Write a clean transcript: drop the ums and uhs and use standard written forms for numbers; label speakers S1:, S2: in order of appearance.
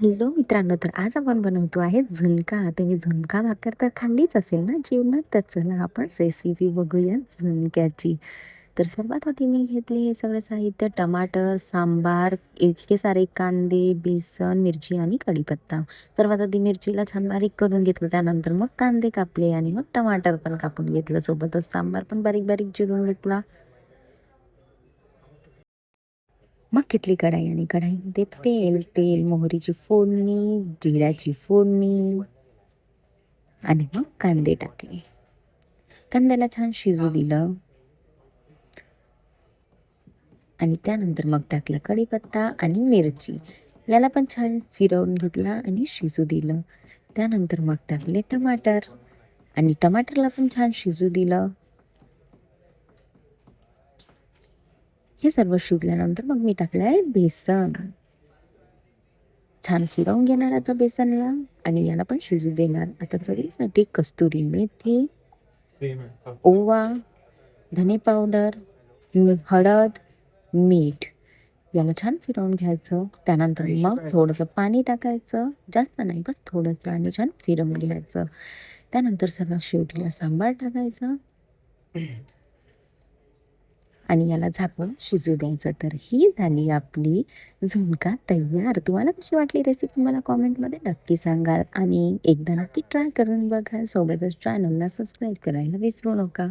S1: Hello मित्रांनो, तर आज आपण बनवतो आहे झुणका. तुम्ही झुणका भाकर तर खाल्लीच असेल ना जीवनात. तर चला आपण रेसिपी बघूया झुणक्याची. तर सर्वात आधी मी घेतले हे सगळं साहित्य: टमाटर, सांबार, इतके सारे कांदे, बेसन, मिरची आणि कढीपत्ता. सर्वात आधी मिरचीला छान बारीक करून घेतलं, त्यानंतर मग कांदे कापले आणि मग टमाटर पण कापून घेतलं. सोबतच सांबार पण बारीक बारीक चिरून घेतला. मग घेतली कढाई आणि कढाईमध्ये तेल, मोहरीची फोडणी, जिऱ्याची फोडणी आणि मग कांदे टाकले. कांद्याला छान शिजू दिलं आणि त्यानंतर मग टाकलं कढीपत्ता आणि मिरची. याला पण छान फिरवून घेतला आणि शिजू दिलं. त्यानंतर मग टाकले टमाटर आणि टमाटरला पण छान शिजू दिलं. हे सर्व शिजल्यानंतर मग मी टाकलं आहे बेसन. छान फिरवून घेणार आता बेसनला आणि याला पण शिजू देणार. आता चवीसाठी कस्तुरी मेथी, ओवा, धने पावडर, हळद, मीठ याला छान फिरवून घ्यायचं. त्यानंतर मग थोडंसं पाणी टाकायचं, जास्त नाही, बस थोडंसं, आणि छान फिरवून घ्यायचं. त्यानंतर सर्वात शेवटीला सांबार टाकायचा आणि याला झाकून शिजू द्यायचं. तर ही झाली आपली झुणका तयार. तुम्हाला कशी वाटली रेसिपी मला कॉमेंटमध्ये नक्की सांगाल आणि एकदा नक्की ट्राय करून बघा. सोबतच चॅनलला सबस्क्राईब करायला विसरू नका.